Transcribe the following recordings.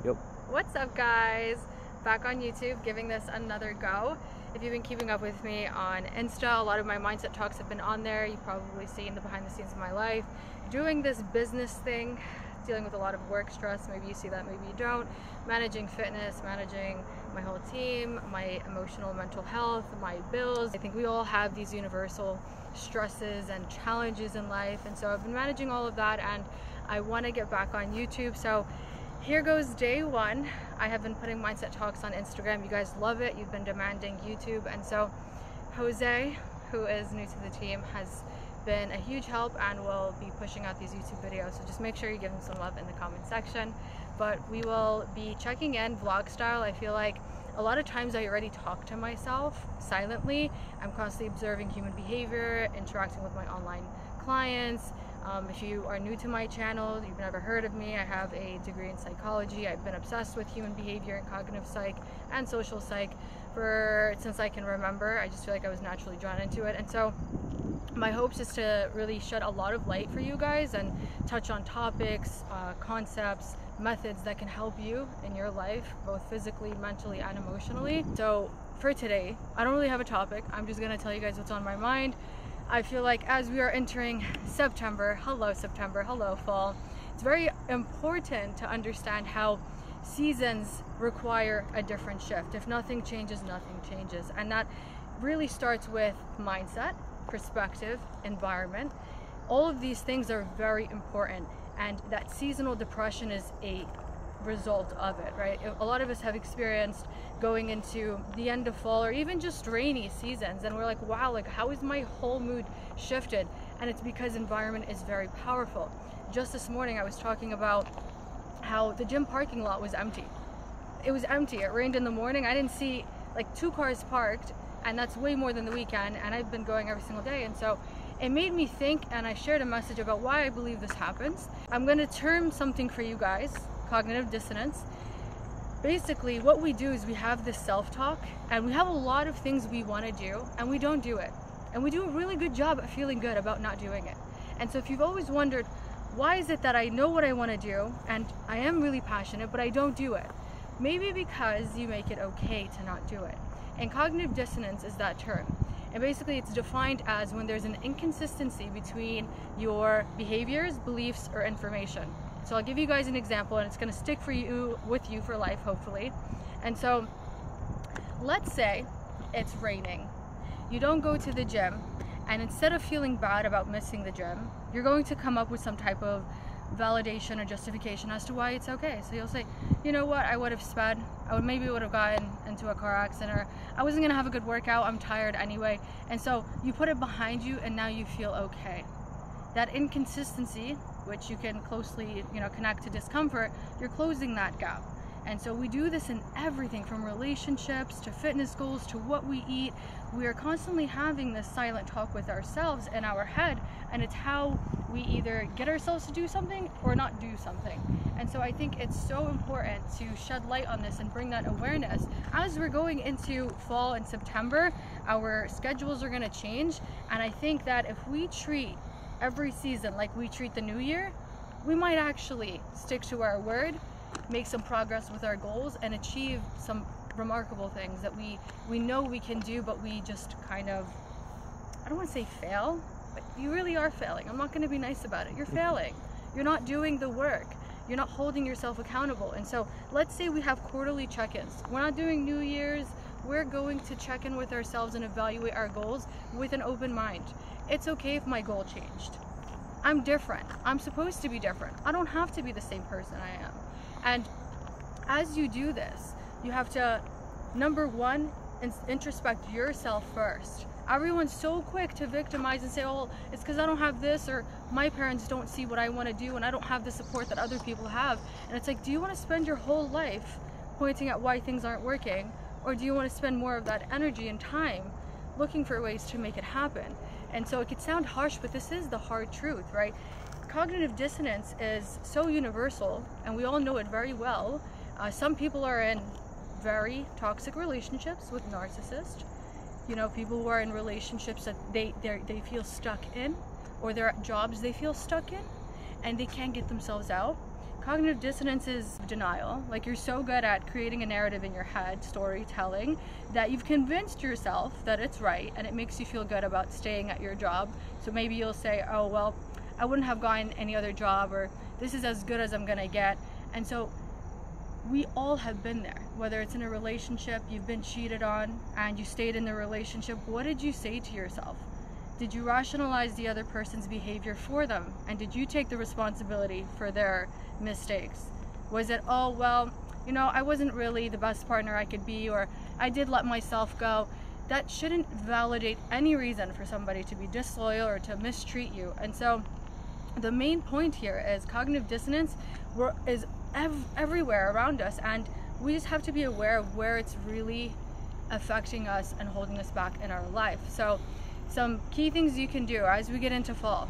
Yep. What's up, guys? Back on YouTube, giving this another go. If you've been keeping up with me on Insta, a lot of my mindset talks have been on there. You've probably seen the behind the scenes of my life. Doing this business thing, dealing with a lot of work stress. Maybe you see that, maybe you don't. Managing fitness, managing my whole team, my emotional, mental health, my bills. I think we all have these universal stresses and challenges in life. And so I've been managing all of that, and I want to get back on YouTube. So here goes day one. I have been putting mindset talks on Instagram. You guys love it. You've been demanding YouTube. And so Jose, who is new to the team, has been a huge help and will be pushing out these YouTube videos. So just make sure you give him some love in the comment section. But we will be checking in vlog style. I feel like a lot of times I already talk to myself silently. I'm constantly observing human behavior, interacting with my online clients. If you are new to my channel, you've never heard of me, I have a degree in psychology. I've been obsessed with human behavior and cognitive psych and social psych since I can remember. I just feel like I was naturally drawn into it. And so my hopes is to really shed a lot of light for you guys and touch on topics, concepts, methods that can help you in your life, both physically, mentally, and emotionally. So for today, I don't really have a topic. I'm just gonna tell you guys what's on my mind. I feel like as we are entering September, hello fall, it's very important to understand how seasons require a different shift. If nothing changes, nothing changes. And that really starts with mindset, perspective, environment. All of these things are very important, and that seasonal depression is a result of it, right? A lot of us have experienced going into the end of fall or even just rainy seasons, and we're like, wow, like how is my whole mood shifted? And it's because environment is very powerful. Just this morning I was talking about how the gym parking lot was empty. It was empty. It rained in the morning. I didn't see like 2 cars parked, and that's way more than the weekend, and I've been going every single day. And so it made me think, and I shared a message about why I believe this happens. I'm going to term something for you guys, cognitive dissonance. Basically, what we do is we have this self-talk, and we have a lot of things we want to do, and we don't do it. And we do a really good job at feeling good about not doing it. And so if you've always wondered, why is it that I know what I want to do, and I am really passionate, but I don't do it? Maybe because you make it okay to not do it. And cognitive dissonance is that term. And basically it's defined as when there's an inconsistency between your behaviors, beliefs, or information. So I'll give you guys an example, and it's going to stick with you for life, hopefully. And so let's say it's raining. You don't go to the gym, and instead of feeling bad about missing the gym, you're going to come up with some type of validation or justification as to why it's okay. So you'll say, you know what, I would have sped, maybe would have gotten into a car accident, or I wasn't gonna have a good workout, I'm tired anyway. And so you put it behind you, and now you feel okay. That inconsistency, which you can closely connect to discomfort, you're closing that gap. And so we do this in everything from relationships to fitness goals to what we eat. We are constantly having this silent talk with ourselves in our head, and it's how we either get ourselves to do something or not do something. And so I think it's so important to shed light on this and bring that awareness. As we're going into fall and September, our schedules are going to change, and I think that if we treat every season like we treat the new year, we might actually stick to our word, make some progress with our goals, and achieve some remarkable things that we know we can do, but we just kind of, I don't want to say fail, but you really are failing. I'm not going to be nice about it. You're failing. You're not doing the work. You're not holding yourself accountable. And so let's say we have quarterly check-ins. We're not doing New Year's. We're going to check in with ourselves and evaluate our goals with an open mind. It's okay if my goal changed. I'm different. I'm supposed to be different. I don't have to be the same person I am. And as you do this, you have to, number one, introspect yourself first. Everyone's so quick to victimize and say, oh, it's because I don't have this, or my parents don't see what I want to do, and I don't have the support that other people have. And it's like, do you want to spend your whole life pointing at why things aren't working, or do you want to spend more of that energy and time looking for ways to make it happen? And so it could sound harsh, but this is the hard truth, right? Cognitive dissonance is so universal, and we all know it very well. Some people are in very toxic relationships with narcissists. People who are in relationships that they feel stuck in, or they're at jobs they feel stuck in, and they can't get themselves out. cognitive dissonance is denial. Like, you're so good at creating a narrative in your head, storytelling, that you've convinced yourself that it's right, and it makes you feel good about staying at your job. So maybe you'll say, oh, well, I wouldn't have gotten any other job, or this is as good as I'm gonna get. And so we all have been there, whether it's in a relationship, you've been cheated on and you stayed in the relationship. What did you say to yourself? Did you rationalize the other person's behavior for them? And did you take the responsibility for their mistakes? Was it, oh, well, you know, I wasn't really the best partner I could be, or I did let myself go? That shouldn't validate any reason for somebody to be disloyal or to mistreat you. And so the main point here is cognitive dissonance is everywhere around us, and we just have to be aware of where it's really affecting us and holding us back in our life. So some key things you can do as we get into fall: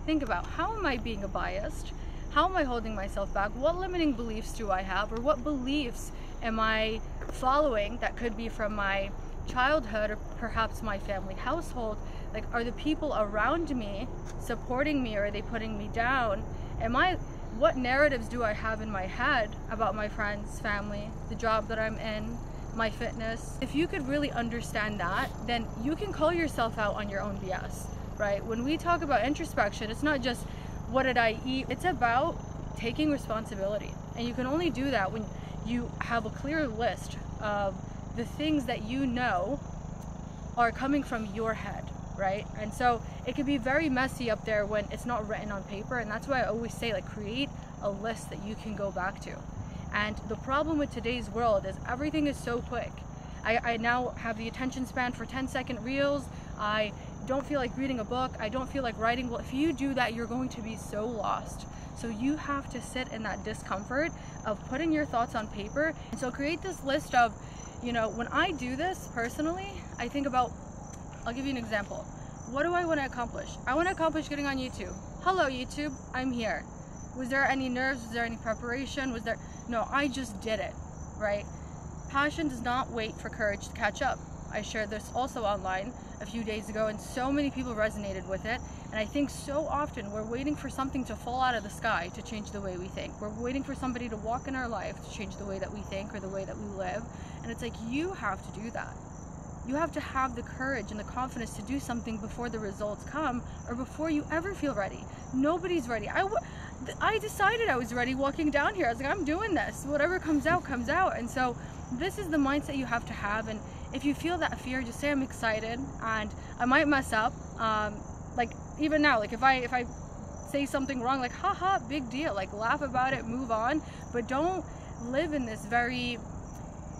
think about, how am I being biased? How am I holding myself back? What limiting beliefs do I have, or what beliefs am I following that could be from my childhood or perhaps my family household? Like, are the people around me supporting me, or are they putting me down? What narratives do I have in my head about my friends, family, the job that I'm in, my fitness? If you could really understand that, then you can call yourself out on your own BS, right? When we talk about introspection, it's not just what did I eat, it's about taking responsibility. And you can only do that when you have a clear list of the things that you know are coming from your head, right? And so it can be very messy up there when it's not written on paper, and that's why I always say, like, create a list that you can go back to. And the problem with today's world is everything is so quick. I now have the attention span for 10-second reels. I don't feel like reading a book. I don't feel like writing. Well, if you do that, you're going to be so lost. So you have to sit in that discomfort of putting your thoughts on paper. And so create this list of, you know, when I do this personally, I think about, I'll give you an example. What do I want to accomplish? I want to accomplish getting on YouTube. Hello, YouTube, I'm here. Was there any nerves? Was there any preparation? No, I just did it, right? Passion does not wait for courage to catch up. I shared this also online a few days ago, and so many people resonated with it. And I think so often we're waiting for something to fall out of the sky to change the way we think. We're waiting for somebody to walk in our life to change the way that we think or the way that we live. And it's like, you have to do that. You have to have the courage and the confidence to do something before the results come, or before you ever feel ready. Nobody's ready. I decided I was ready walking down here. I was like, I'm doing this. Whatever comes out, comes out. And so this is the mindset you have to have. And if you feel that fear, just say, I'm excited and I might mess up. Like, even now, like if I say something wrong, like, haha, big deal. Like, laugh about it, move on. But don't live in this very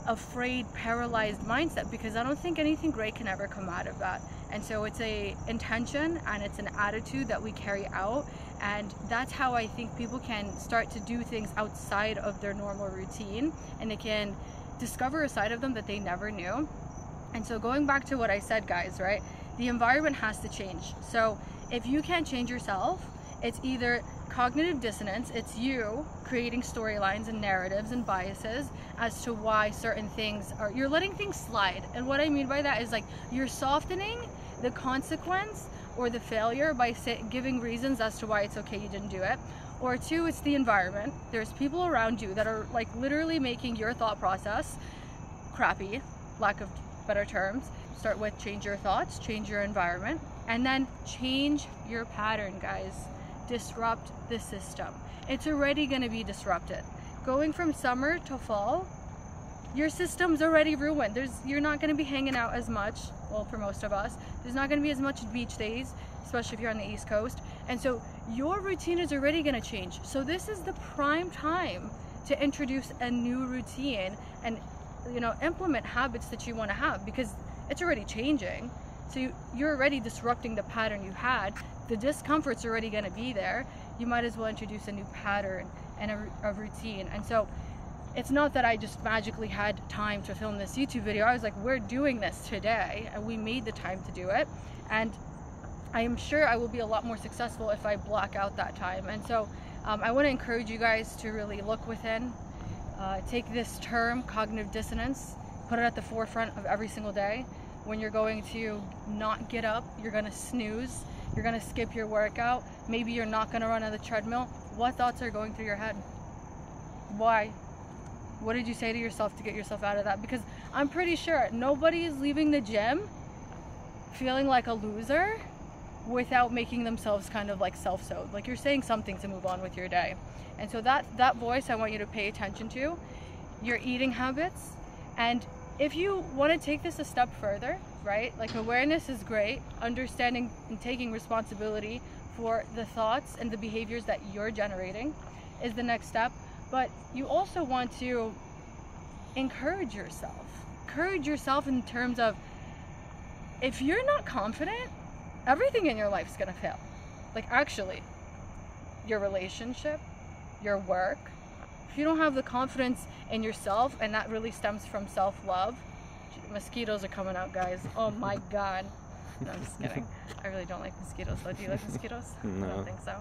afraid, paralyzed mindset, because I don't think anything great can ever come out of that. And so it's a intention and it's an attitude that we carry out, and that's how I think people can start to do things outside of their normal routine, and they can discover a side of them that they never knew. And so going back to what I said, guys, right, the environment has to change. So if you can't change yourself, it's either cognitive dissonance, it's you creating storylines and narratives and biases as to why certain things are, you're letting things slide. And what I mean by that is, like, you're softening the consequence or the failure by giving reasons as to why it's okay you didn't do it. Or two, it's the environment. There's people around you that are like literally making your thought process crappy, lack of better terms. Start with change your thoughts, change your environment, and then change your pattern, guys. Disrupt the system. It's already going to be disrupted. Going from summer to fall, your system's already ruined. You're not going to be hanging out as much, well, for most of us. There's not going to be as much beach days, especially if you're on the East Coast. And so your routine is already going to change. So this is the prime time to introduce a new routine and, you know, implement habits that you want to have, because it's already changing. So you're already disrupting the pattern you had. The discomfort's already going to be there. You might as well introduce a new pattern and a routine. And so it's not that I just magically had time to film this YouTube video. I was like, we're doing this today, and we made the time to do it. And I am sure I will be a lot more successful if I block out that time. And so I want to encourage you guys to really look within, take this term, cognitive dissonance, put it at the forefront of every single day. When you're going to not get up, you're going to snooze, you're going to skip your workout, maybe you're not going to run on the treadmill, what thoughts are going through your head? Why? What did you say to yourself to get yourself out of that? Because I'm pretty sure nobody is leaving the gym feeling like a loser without making themselves kind of like self-soothe. Like you're saying something to move on with your day. And so that voice I want you to pay attention to, your eating habits. And if you want to take this a step further, right? Like awareness is great, understanding and taking responsibility for the thoughts and the behaviors that you're generating is the next step. But you also want to encourage yourself. Encourage yourself in terms of, if you're not confident, everything in your life is gonna fail. Like actually, your relationship, your work. If you don't have the confidence in yourself, and that really stems from self-love. Mosquitoes are coming out, guys. Oh my God. No, I'm just kidding. I really don't like mosquitoes though. Do you like mosquitoes? No. I don't think so.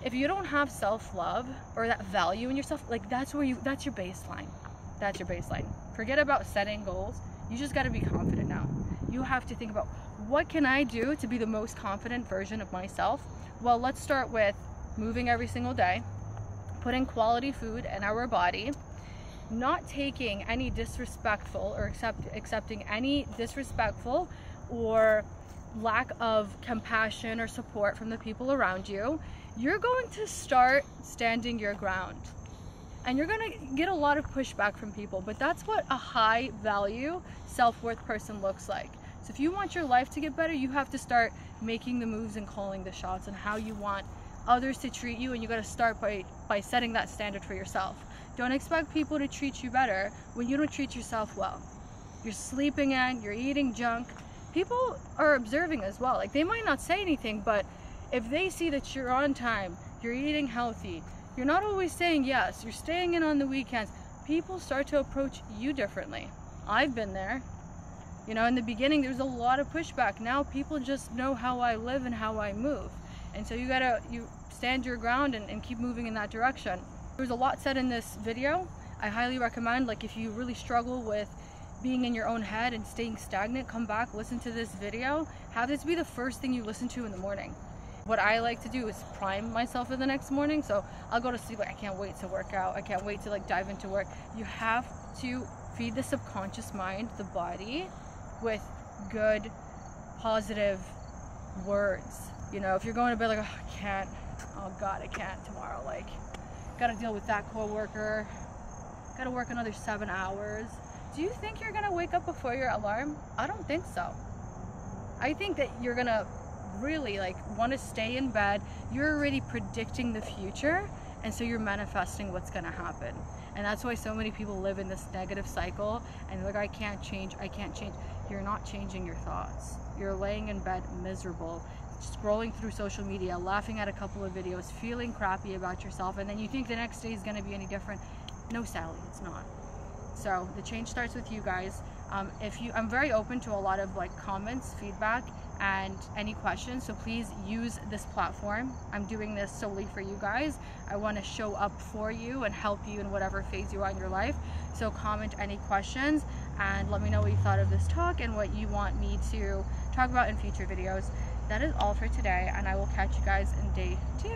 If you don't have self-love or that value in yourself, like that's your baseline. That's your baseline. Forget about setting goals. You just got to be confident now. You have to think about, what can I do to be the most confident version of myself? Well, let's start with moving every single day, putting quality food in our body, not taking any disrespectful or accepting any disrespectful or lack of compassion or support from the people around you. You're going to start standing your ground. And you're gonna get a lot of pushback from people, but that's what a high value, self-worth person looks like. So if you want your life to get better, you have to start making the moves and calling the shots on how you want others to treat you, and you gotta start by setting that standard for yourself. Don't expect people to treat you better when you don't treat yourself well. You're sleeping in, you're eating junk. People are observing as well. Like they might not say anything, but if they see that you're on time, you're eating healthy, you're not always saying yes, you're staying in on the weekends, people start to approach you differently. I've been there. You know, in the beginning, there's a lot of pushback. Now people just know how I live and how I move. And so you stand your ground and keep moving in that direction. There's a lot said in this video. I highly recommend, like if you really struggle with being in your own head and staying stagnant, come back, listen to this video. Have this be the first thing you listen to in the morning. What I like to do is prime myself for the next morning. So I'll go to sleep like, I can't wait to work out. I can't wait to like dive into work. You have to feed the subconscious mind, the body, with good, positive words. You know, if you're going to bed like, oh, I can't, oh God, I can't tomorrow. Like, gotta deal with that coworker. Gotta work another 7 hours. Do you think you're gonna wake up before your alarm? I don't think so. I think that you're gonna really like want to stay in bed. You're already predicting the future, and so you're manifesting what's going to happen. And that's why so many people live in this negative cycle and they're like, I can't change. You're not changing your thoughts. You're laying in bed miserable, scrolling through social media, laughing at a couple of videos, feeling crappy about yourself, and then you think the next day is going to be any different. No, Sally, it's not. So the change starts with you guys. I'm very open to a lot of like comments, feedback, and any questions, so please use this platform. I'm doing this solely for you guys. I want to show up for you and help you in whatever phase you are in your life. So comment any questions and let me know what you thought of this talk and what you want me to talk about in future videos. That is all for today, and I will catch you guys in day 2.